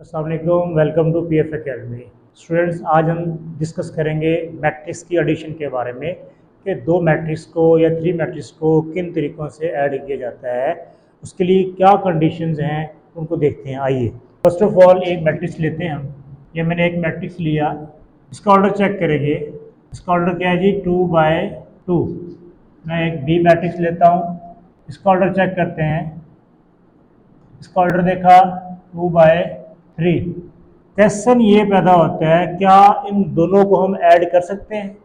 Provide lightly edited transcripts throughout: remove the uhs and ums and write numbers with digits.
अस्सलाम वालेकुम, welcome to PF academy. Students, आज हम डिस्कस करेंगे मैट्रिक्स की एडिशन के बारे में कि दो मैट्रिक्स को या थ्री मैट्रिक्स को किन तरीक़ों से ऐड किया जाता है, उसके लिए क्या कंडीशंस हैं उनको देखते हैं। आइए फर्स्ट ऑफ ऑल एक मैट्रिक्स लेते हैं हम। ये मैंने एक मैट्रिक्स लिया, इसका ऑर्डर चेक करेंगे। इसका ऑर्डर क्या है जी? 2/2। मैं एक बी मैट्रिक्स लेता हूँ, इसका ऑर्डर चेक करते हैं। इसका ऑर्डर देखा 2/3। क्वेश्चन ये पैदा होता है, क्या इन दोनों को हम ऐड कर सकते हैं?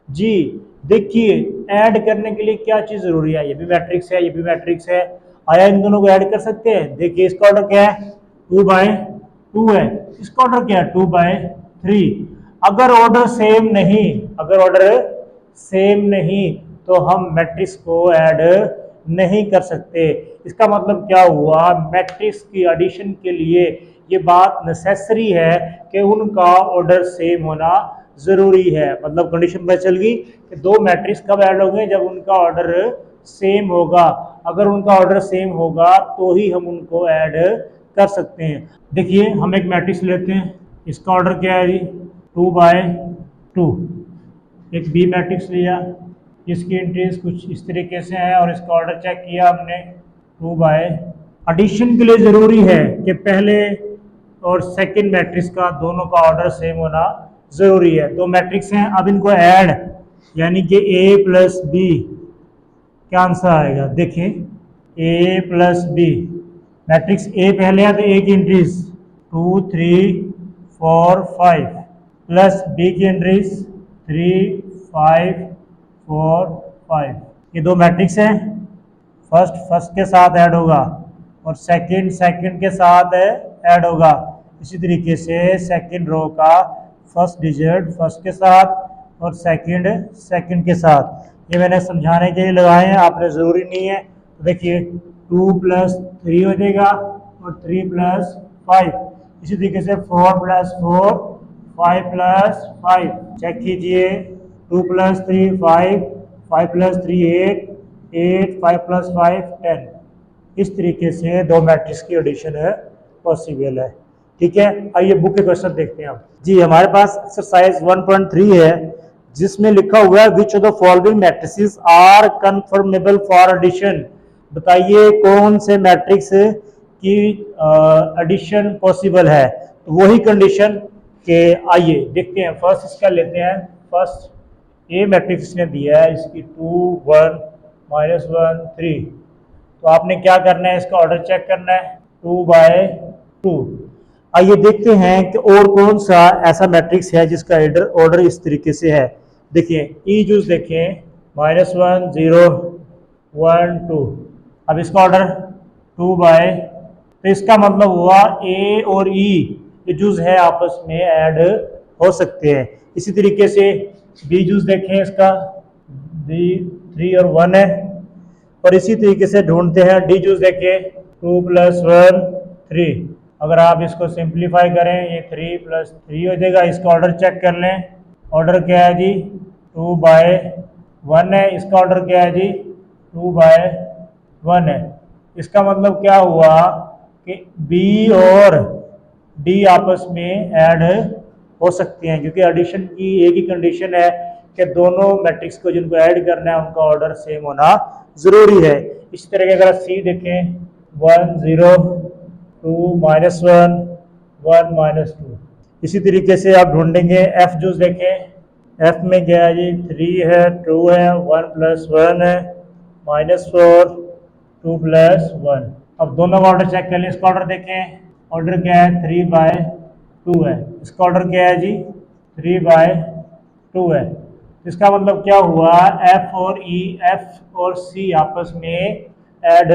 जी देखिए, ऐड करने के लिए क्या चीज़ ज़रूरी है? ये भी मैट्रिक्स है, ये भी मैट्रिक्स है। आया इन दोनों को ऐड कर सकते हैं? देखिए इसका ऑर्डर क्या है? 2/2 है। इसका ऑर्डर क्या है? 2/3। अगर ऑर्डर सेम नहीं, अगर ऑर्डर सेम नहीं तो हम मैट्रिक्स को ऐड नहीं कर सकते। इसका मतलब क्या हुआ? मैट्रिक्स की एडिशन के लिए ये बात नेसेसरी है कि उनका ऑर्डर सेम होना ज़रूरी है। मतलब कंडीशन पता चल गई कि दो मैट्रिक्स कब ऐड होंगे? जब उनका ऑर्डर सेम होगा। अगर उनका ऑर्डर सेम होगा तो ही हम उनको ऐड कर सकते हैं। देखिए हम एक मैट्रिक्स लेते हैं, इसका ऑर्डर क्या है जी? 2/2। एक बी मैट्रिक्स लिया, इसकी एंट्रीज कुछ इस तरीके से है और इसका ऑर्डर चेक किया हमने 2/। एडिशन के लिए ज़रूरी है कि पहले और सेकंड मैट्रिक्स का दोनों का ऑर्डर सेम होना ज़रूरी है। दो मैट्रिक्स हैं, अब इनको ऐड यानी कि ए प्लस बी, क्या आंसर आएगा? देखें, ए प्लस बी। मैट्रिक्स ए पहले है तो ए की एंट्रीज 2 3 4 5 प्लस बी की एंट्रीज 3 5 4 5। ये दो मैट्रिक्स हैं, फर्स्ट के साथ ऐड होगा और सेकंड के साथ ऐड होगा। इसी तरीके से सेकंड रो का फर्स्ट डिजिट फर्स्ट के साथ और सेकंड के साथ। ये मैंने समझाने के लिए लगाए हैं, आपने ज़रूरी नहीं है। तो देखिए 2 + 3 हो जाएगा और 3 + 5। इसी तरीके से 4 + 4 5 + 5। चेक कीजिए, 2 + 3 5 5 + 3 8 8 5 + 5 10। इस तरीके से दो मैट्रिक्स की एडिशन है पॉसिबल है। ठीक है, आइए बुक के क्वेश्चन देखते हैं। आप जी, हमारे पास एक्सरसाइज 1.3 है जिसमें लिखा हुआ है which of the following matrices are conformable for addition. बताइए कौन से मैट्रिक्स की एडिशन पॉसिबल है। तो वही कंडीशन के आइए देखते हैं। फर्स्ट इसका लेते हैं। फर्स्ट ए मैट्रिक्स इसने दिया है, इसकी 2 1 -1 3। तो आपने क्या करना है? इसका ऑर्डर चेक करना है 2/2। आइए देखते हैं कि और कौन सा ऐसा मैट्रिक्स है जिसका ऑर्डर इस तरीके से है। देखिए ई जूस देखें, -1 0 1 2। अब इसका ऑर्डर 2/। तो इसका मतलब हुआ ए और ई ये जूस है आपस में ऐड हो सकते हैं। इसी तरीके से बी जूस देखें, इसका बी 3 और 1 है। और इसी तरीके से ढूंढते हैं डी जूस देखें, 2 + 1 3। अगर आप इसको सिंप्लीफाई करें ये 3 + 3 हो जाएगा। इसका ऑर्डर चेक कर लें। ऑर्डर क्या है जी? 2/1 है। इसका ऑर्डर क्या है जी? 2/1 है। इसका मतलब क्या हुआ कि बी और डी आपस में ऐड हो सकते हैं, क्योंकि एडिशन की एक ही कंडीशन है कि दोनों मैट्रिक्स को जिनको ऐड करना है उनका ऑर्डर सेम होना ज़रूरी है। इसी तरह अगर सी देखें, 1 0 2 -1 1 -2। इसी तरीके से आप ढूंढेंगे। एफ जूस देखें, एफ में क्या है जी? 3 है 2 है 1 + 1 है -4 2 + 1। अब दोनों का ऑर्डर चेक कर लें। इसका ऑर्डर देखें, ऑर्डर क्या है? 3/2 है। इसका ऑर्डर क्या है जी? 3/2 है। इसका मतलब क्या हुआ? एफ और ई, एफ और सी आपस में ऐड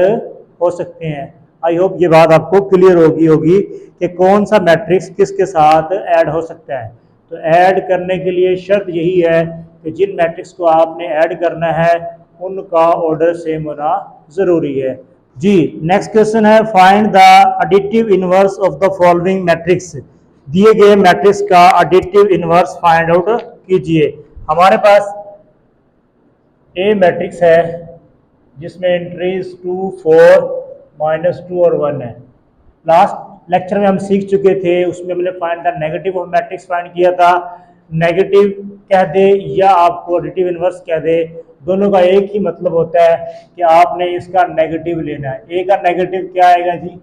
हो सकते हैं। आई होप ये बात आपको क्लियर होगी कि कौन सा मैट्रिक्स किसके साथ ऐड हो सकता है। तो ऐड करने के लिए शर्त यही है कि जिन मैट्रिक्स को आपने ऐड करना है उनका ऑर्डर सेम होना ज़रूरी है। जी, नेक्स्ट क्वेश्चन है, find the additive inverse of the following matrix. दिए गए मैट्रिक्स का एडिटिव इनवर्स फाइंड आउट कीजिए। हमारे पास ए मैट्रिक्स है जिसमें एंट्रीज 2 4 -2 और 1 है। लास्ट लेक्चर में हम सीख चुके थे, उसमें हमने find the negative of matrix find किया था। नेगेटिव कह दे या आपको एडिटिव इनवर्स कह दे, दोनों का एक ही मतलब होता है कि आपने इसका नेगेटिव लेना है। ए का नेगेटिव क्या आएगा जी,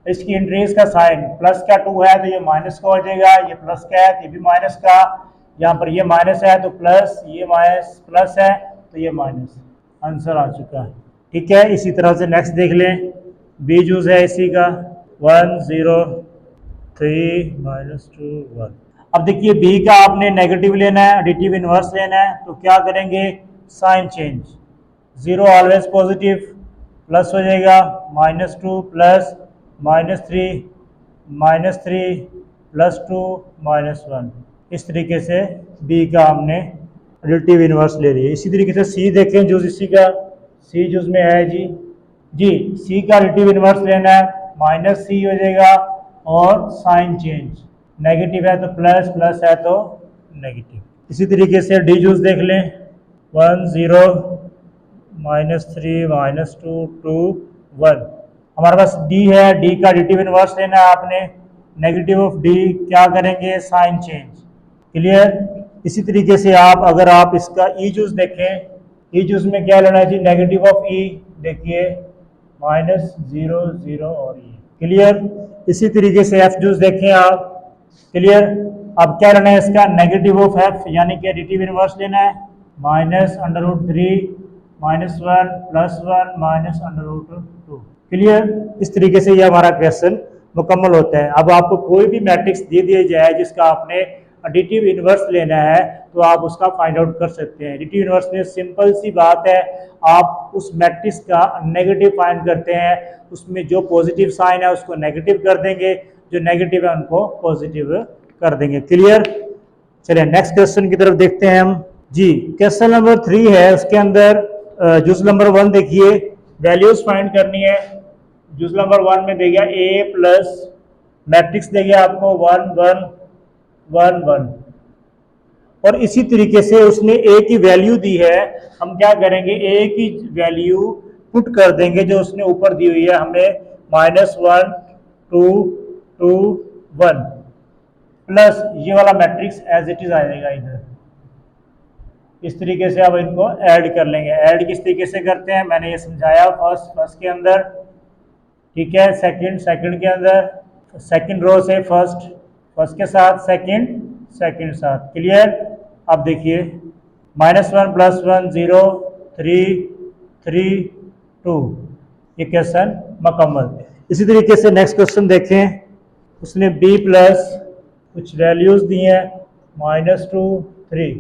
इसकी इंक्रीज का साइन प्लस का 2 है तो ये माइनस का हो जाएगा, ये प्लस का है तो ये भी माइनस का, यहाँ पर ये माइनस है तो प्लस, ये माइनस प्लस है तो ये माइनस। आंसर आ चुका है। ठीक है, इसी तरह से नेक्स्ट देख लें, बी जूस है इसी का 1 0 3 -2 1। अब देखिए बी का आपने नेगेटिव लेना है, एडिटिव इनवर्स लेना है, तो क्या करेंगे, sign change, 0 always positive, plus हो जाएगा -2 प्लस -3 +2 -1। इस तरीके से बी का हमने एडिटिव इनवर्स ले लिया। इसी तरीके से सी देखें, जो इसी का सी जो उसमें है जी सी का एडिटिव इनवर्स लेना है, -c हो जाएगा और साइन चेंज, नेगेटिव है तो प्लस, प्लस है तो नेगेटिव। इसी तरीके से डी जूस देख लें, 1 0 -3 -2 2 1। हमारे पास डी है, डी का एडिटिव इनवर्स लेना है आपने, नेगेटिव ऑफ डी क्या करेंगे, साइन चेंज। क्लियर। इसी तरीके से अगर आप इसका ई जूस देखें, ई जूस में क्या लेना है जी, नेगेटिव ऑफ ई, देखिए -0 0 और ई। क्लियर। इसी तरीके से एफ जूस देखें आप, क्लियर। अब क्या लेना है इसका, नेगेटिव ऑफ एफ, यानी कि एडिटिव इनवर्स लेना है, -√3 -1 +1 -√2। क्लियर। इस तरीके से ये हमारा क्वेश्चन मुकम्मल होता है। अब आपको कोई भी मैट्रिक्स दे दिया जाए जिसका आपने एडिटिव इनवर्स लेना है तो आप उसका फाइंड आउट कर सकते हैं। एडिटिव इनवर्स में सिंपल सी बात है, आप उस मैट्रिक्स का नेगेटिव फाइंड करते हैं, उसमें जो पॉजिटिव साइन है उसको नेगेटिव कर देंगे, जो नेगेटिव है उनको पॉजिटिव कर देंगे। क्लियर। चलिए नेक्स्ट क्वेश्चन की तरफ देखते हैं हम जी। क्वेश्चन नंबर 3 है, उसके अंदर जूस नंबर 1 देखिए, वैल्यूज फाइंड करनी है। जूस नंबर 1 में दे गया ए प्लस मैट्रिक्स दे गया आपको 1 1 1 1, और इसी तरीके से उसने ए की वैल्यू दी है, हम क्या करेंगे, ए की वैल्यू पुट कर देंगे जो उसने ऊपर दी हुई है हमें, -1 2 2 1 प्लस ये वाला मैट्रिक्स एज इट इज आ जाएगा इधर। इस तरीके से अब इनको ऐड कर लेंगे। ऐड किस तरीके से करते हैं मैंने ये समझाया फर्स्ट के अंदर, ठीक है, सेकंड के अंदर, सेकंड रो से फर्स्ट के साथ, सेकंड साथ। क्लियर। अब देखिए -1 +1 0 3 3 2, ये क्वेश्चन मुकम्मल। इसी तरीके से नेक्स्ट क्वेश्चन देखें, उसने b प्लस कुछ वैल्यूज दी हैं, -2 3,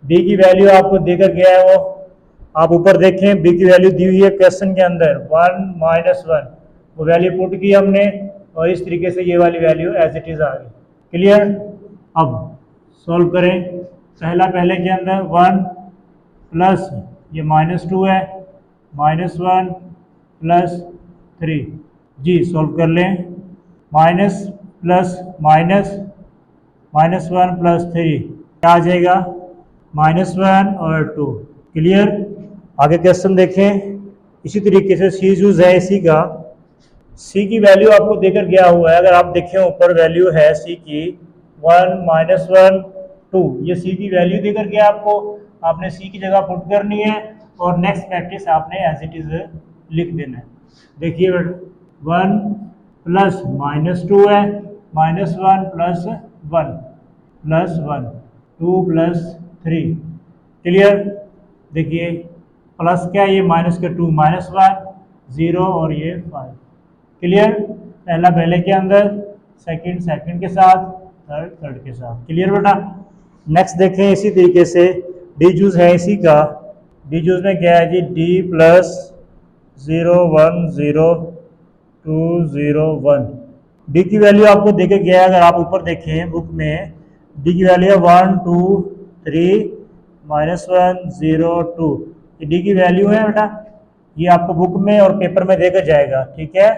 b की वैल्यू आपको देकर गया है, वो आप ऊपर देखें, b की वैल्यू दी हुई है क्वेश्चन के अंदर 1 -1, वो वैल्यू पुट की हमने और इस तरीके से ये वाली वैल्यू एज इट इज आ गई। क्लियर। अब सॉल्व करें। पहले के अंदर 1 प्लस ये -2 है, -1 प्लस 3 जी, सॉल्व कर लें, माइनस प्लस -1 प्लस 3 क्या आ जाएगा, -1 और 2। क्लियर। आगे क्वेश्चन देखें। इसी तरीके से सी यूज है इसी का, सी की वैल्यू आपको देकर गया हुआ है, अगर आप देखें ऊपर वैल्यू है सी की 1 -1 2, ये सी की वैल्यू देकर गया आपको, आपने सी की जगह पुट करनी है और नेक्स्ट मैट्रिक्स आपने एज इट इज लिख देना है। देखिए 1 प्लस -2 है, -1 प्लस 1 प्लस 1 2 प्लस 3। क्लियर। देखिए प्लस क्या है, ये माइनस का 2 -1 0 और ये 5। क्लियर। पहले के अंदर, सेकंड के साथ, थर्ड के साथ। क्लियर बेटा। नेक्स्ट देखें इसी तरीके से डी जूस है इसी का, डी जूस में क्या है जी, डी प्लस 0 1 0 2 0 1, डी की वैल्यू आपको देके गया है, अगर आप ऊपर देखें बुक में डी की वैल्यू है 1 2 3 -1 0 2, ये डी की वैल्यू है बेटा, ये आपको बुक में और पेपर में देकर जाएगा। ठीक है,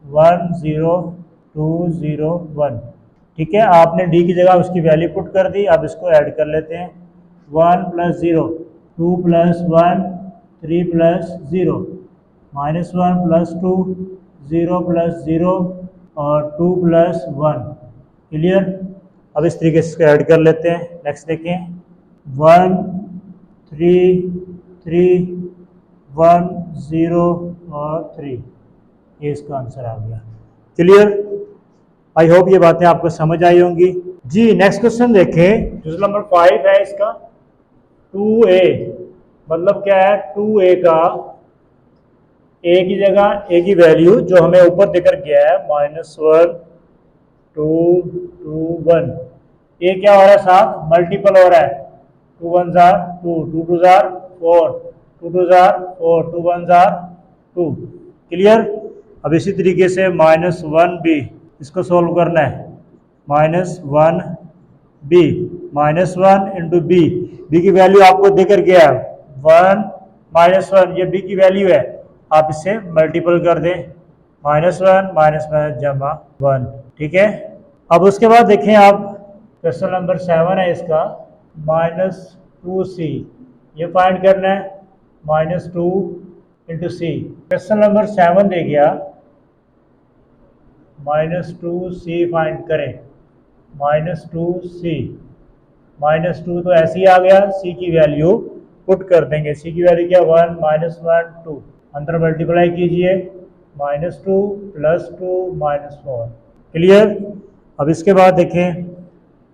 1 0 2 0 1। ठीक है, आपने डी की जगह उसकी वैल्यू पुट कर दी। अब इसको ऐड कर लेते हैं, 1 plus 0 2 plus 1 3 plus 0 -1 plus 2 0 plus 0 और 2 + 1। क्लियर। अब इस तरीके से इसको ऐड कर लेते हैं। नेक्स्ट देखें, 1 3 3 1 0 और 3, ये इसका आंसर आ गया। क्लियर। आई होप ये बातें आपको समझ आई होंगी जी। नेक्स्ट क्वेश्चन देखें, क्वेश्चन नंबर 5 है इसका। 2a मतलब क्या है, 2a का a की जगह a की वैल्यू जो हमें ऊपर देकर गया है -1 2 2 1, ये क्या हो रहा है साहब, मल्टीपल हो रहा है। 2 1 jar 2, 2 2 jar 4, 2 2 jar 4, 2 1 jar 2। Clear. अब इसी तरीके से -1b, इसको सोल्व करना है। -1b -1 इंटू बी, बी की वैल्यू आपको देकर गया 1 -1, ये बी की वैल्यू है, आप इसे मल्टीपल कर दें। -1 जमा 1। ठीक है। अब उसके बाद देखें आप, क्वेश्चन नंबर 7 है इसका, -2c, ये फाइंड करना है। -2 इंटू सी, क्वेश्चन नंबर 7 दे गया, -2c फाइंड करें। -2c, -2 तो ऐसे ही आ गया, c की वैल्यू पुट कर देंगे। c की वैल्यू क्या, 1 -1 2, अंदर मल्टीप्लाई कीजिए, -2 + 2 -4। क्लियर। अब इसके बाद देखें,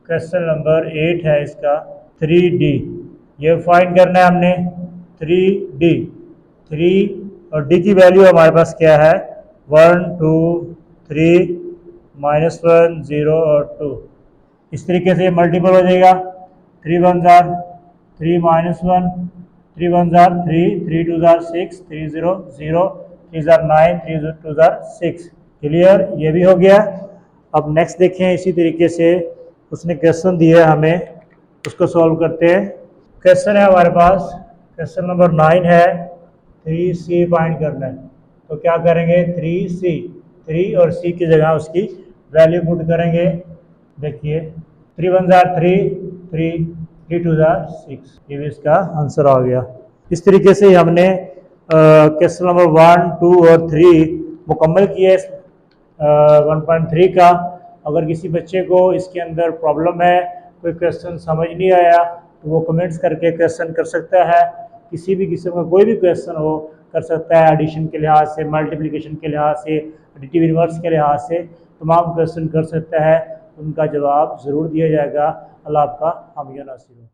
क्वेश्चन नंबर 8 है इसका, 3d, ये फाइंड करना है हमने। 3d, 3 और d की वैल्यू हमारे पास क्या है, 1 2 3 -1 0 और 2। इस तरीके से मल्टीपल हो जाएगा। 3 1 jar 3 -1, 3 1 jar 3, 3 2 jar 6, 3 0 0, 3 jar 9, 3 2 jar 6। Clear, ये भी हो गया। अब नेक्स्ट देखें, इसी तरीके से उसने क्वेश्चन दिया है हमें, उसको सॉल्व करते हैं। क्वेश्चन है हमारे पास, क्वेश्चन नंबर 9 है, 3c फाइंड करना है। तो क्या करेंगे, 3c, 3 और c की जगह उसकी वैल्यू पुट करेंगे। देखिए, 3 1 जार 3, 3 3 2 जार 6, ये भी इसका आंसर आ गया। इस तरीके से हमने क्वेश्चन नंबर 1 2 और 3 मुकम्मल किए 1.3 का। अगर किसी बच्चे को इसके अंदर प्रॉब्लम है, कोई क्वेश्चन समझ नहीं आया, तो वो कमेंट्स करके क्वेश्चन कर सकता है। किसी भी किस्म का कोई भी क्वेश्चन हो कर सकता है, एडिशन के लिहाज से, मल्टीप्लिकेशन के लिहाज से, एडिटिव इन्वर्स के लिहाज से, तमाम क्वेश्चन कर सकता है। उनका जवाब ज़रूर दिया जाएगा। अल्लाह आपका हामी नासिर हो।